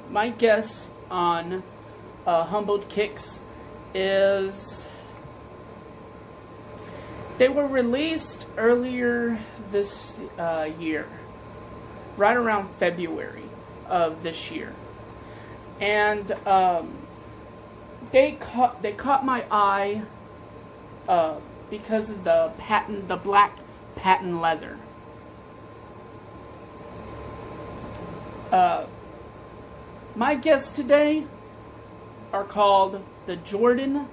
my guess on Humbled Kicks is they were released earlier this year, right around February of this year, and they caught my eye because of the black patent leather. My guests today are called the Jordan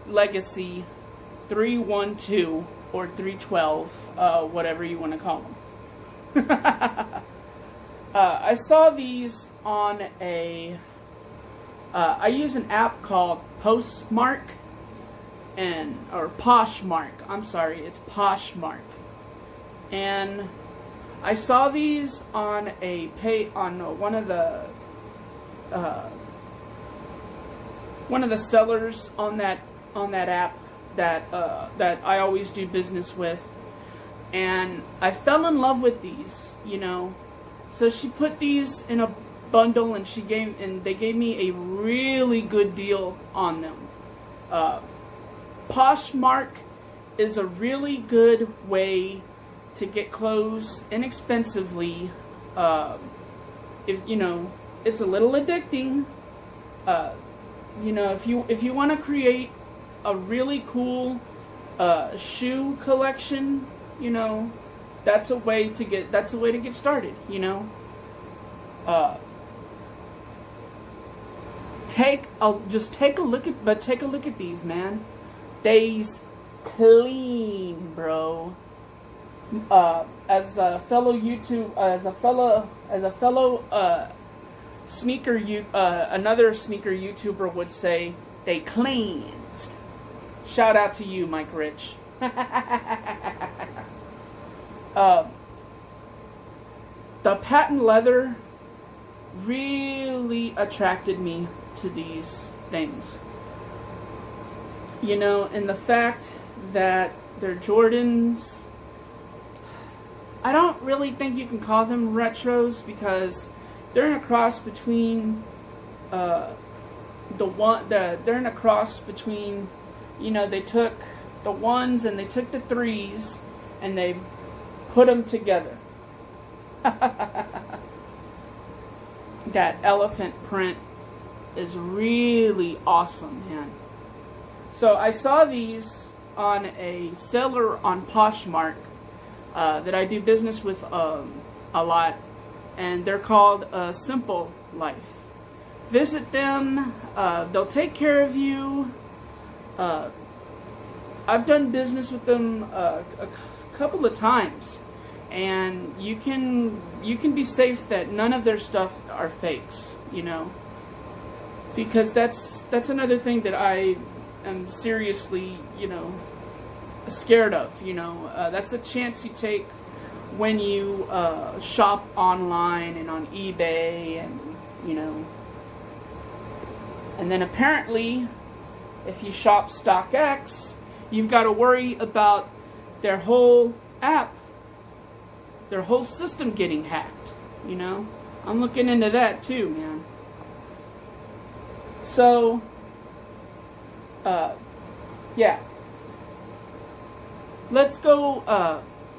Legacy 312 or 312, whatever you want to call them. I saw these on I use an app called Postmark or Poshmark. I'm sorry, it's Poshmark. And I saw these on one of the sellers on that app that I always do business with, and I fell in love with these, you know. So she put these in a bundle, and they gave me a really good deal on them. Poshmark is a really good way to get clothes inexpensively. If you know, it's a little addicting. You know, if you want to create a really cool shoe collection, you know, that's a way to get started. You know, take a look at these, man. They's clean, bro. As a fellow sneaker another sneaker YouTuber would say, they cleansed. Shout out to you, Mike Rich. The patent leather really attracted me to these things. You know, and the fact that they're Jordans, I don't really think you can call them retros because they're in a cross between they're in a cross between, you know, they took the ones and they took the threes and they put them together. That elephant print is really awesome, man. So I saw these on a seller on Poshmark that I do business with a lot, and they're called Simple Life. Visit them. They'll take care of you. I've done business with them a couple of times, and you can be safe that none of their stuff are fakes, you know, because that's another thing that I am seriously, you know, scared of. You know, that's a chance you take when you shop online and on eBay, and you know, and then apparently if you shop StockX, you've got to worry about their whole app, their whole system getting hacked. You know, I'm looking into that too, man. So yeah, let's go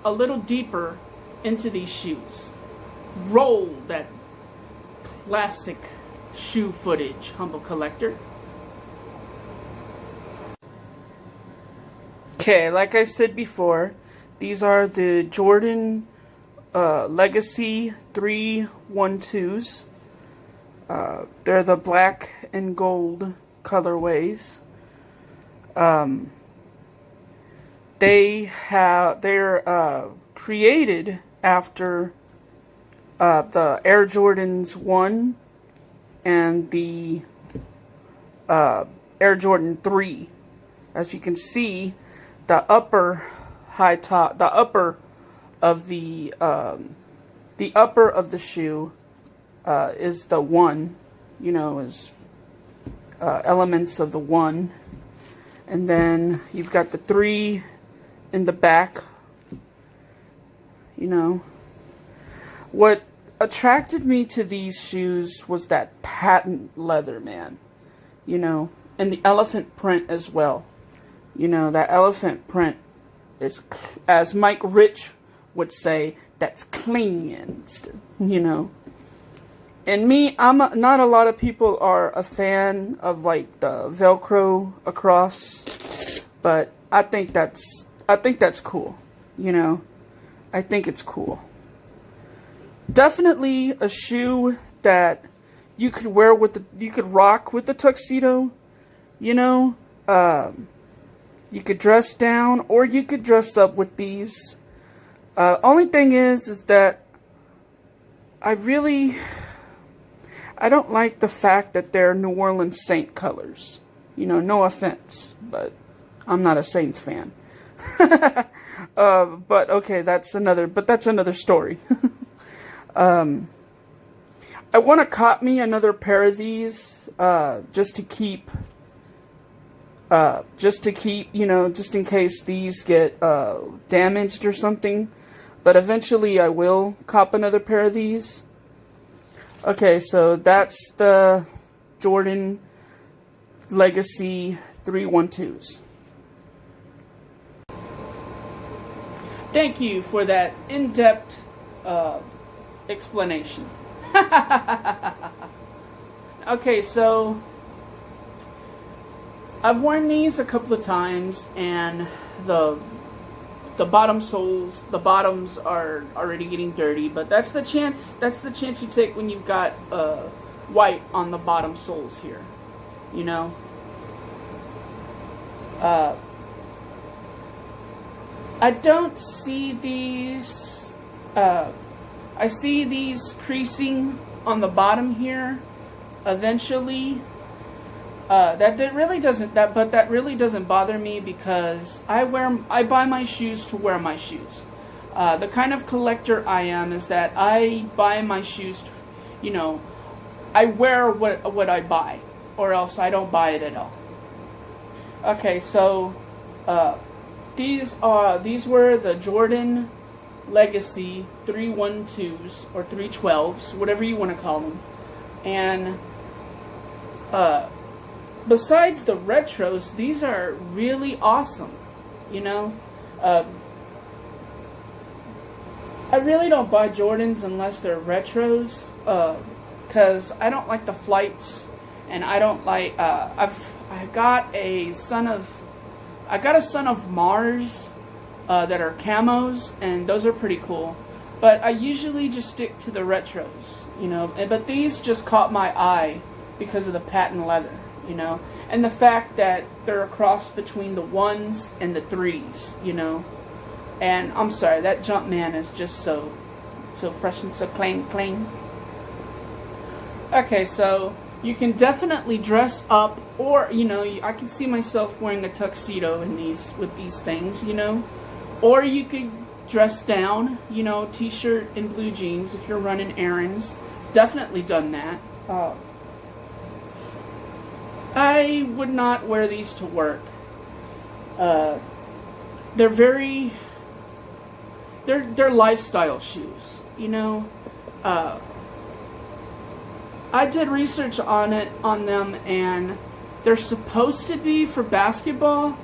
a little deeper into these shoes. Roll that classic shoe footage, humble collector. Okay, like I said before, these are the Jordan Legacy 312s. They're the black and gold colorways. They're created after the Air Jordans 1 and the Air Jordan 3. As you can see, the upper of the shoe is the 1, you know, is elements of the 1, and then you've got the 3 in the back. You know, what attracted me to these shoes was that patent leather, man. You know, and the elephant print as well. You know, that elephant print is, as Mike Rich would say, that's cleansed, you know. And me, not a lot of people are a fan of like the Velcro across, but I think that's cool, you know. I think it's cool. Definitely a shoe that you could wear with you could rock with the tuxedo, you know. You could dress down or you could dress up with these. Only thing is that I don't like the fact that they're New Orleans Saint colors. You know, no offense, but I'm not a Saints fan. But okay, that's another story. I want to cop me another pair of these, just to keep, you know, just in case these get damaged or something. But eventually I will cop another pair of these. Okay, so that's the Jordan Legacy 312s. Thank you for that in-depth explanation. Okay, so I've worn these a couple of times, and the bottoms are already getting dirty, but that's the chance you take when you've got white on the bottom soles here, you know. I don't see these, I see these creasing on the bottom here eventually. That really doesn't bother me, because I buy my shoes to wear my shoes. The kind of collector I am is that I buy my shoes to, you know, I wear what I buy, or else I don't buy it at all. Okay, so these were the Jordan Legacy 312s or 312s, whatever you want to call them. And besides the retros, these are really awesome, you know. I really don't buy Jordans unless they're retros, because I don't like the flights, and I don't like, I got a Son of Mars that are camos, and those are pretty cool. But I usually just stick to the retros, you know. But these just caught my eye because of the patent leather, you know, and the fact that they're a cross between the 1s and the 3s, you know. And I'm sorry, that Jumpman is just so fresh and so clean. Okay, so you can definitely dress up, or, you know, I can see myself wearing a tuxedo with these things, you know. Or you could dress down, you know, t-shirt and blue jeans if you're running errands. Definitely done that. I would not wear these to work. They're lifestyle shoes, you know. I did research on them, and they're supposed to be for basketball,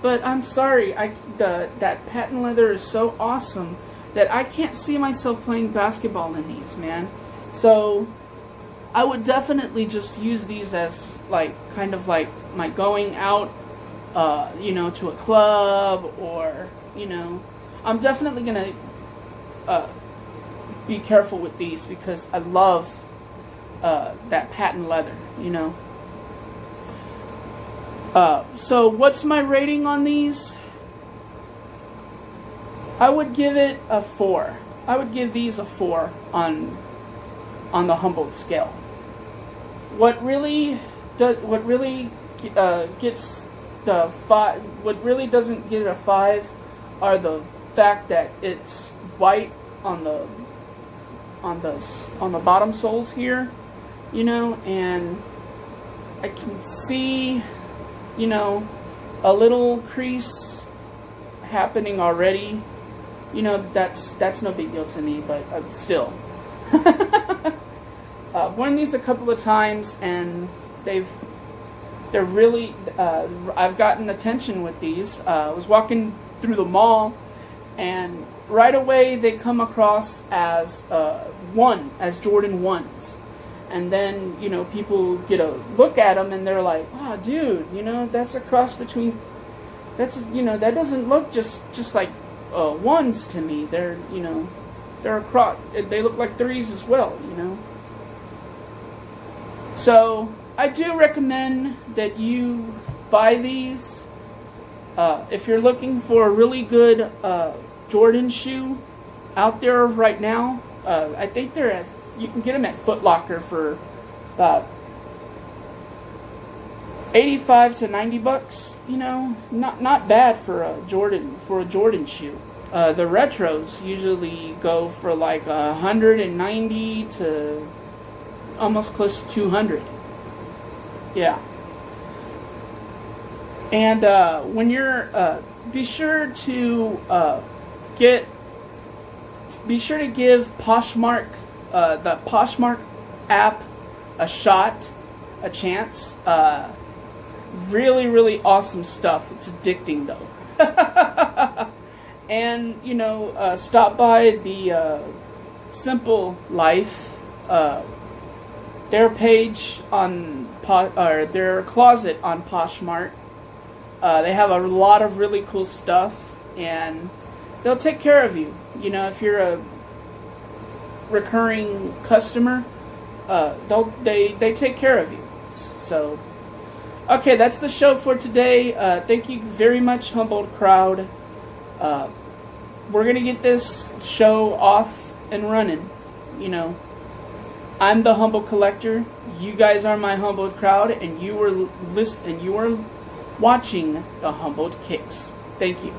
but I'm sorry, that patent leather is so awesome that I can't see myself playing basketball in these, man. So I would definitely just use these as kind of like my going out, you know, to a club, or, you know, I'm definitely gonna be careful with these because I love that patent leather, you know. So what's my rating on these? I would give it a 4. I would give these a 4 on the Humboldt scale. What really gets the 5, what really doesn't get a 5 are the fact that it's white on the bottom soles here, you know, and I can see, you know, a little crease happening already. You know, that's no big deal to me, but still. I've worn these a couple of times, and they're really, I've gotten attention with these. I was walking through the mall, and right away they come across as as Jordan 1s. And then, you know, people get a look at them and they're like, wow, dude, you know, that's a cross between, you know, that doesn't look just like 1s to me. They're, you know, they're a cross, they look like 3s as well, you know. So, I do recommend that you buy these. If you're looking for a really good Jordan shoe out there right now, I think you can get them at Foot Locker for about 85 to 90 bucks. You know, not bad for a Jordan shoe. The retros usually go for like 190 to almost close to 200. Yeah. And when you're be sure to give Poshmark, the Poshmark app, a chance. Really, really awesome stuff. It's addicting though. And you know, stop by the Simple Life, their page on or their closet on Poshmark. They have a lot of really cool stuff, and they'll take care of you. You know, if you're a recurring customer, they take care of you. So, okay, that's the show for today. Thank you very much, Humboldt crowd. We're gonna get this show off and running. You know, I'm the Humboldt Collector. You guys are my Humboldt crowd, and you were watching the Humboldt Kicks. Thank you.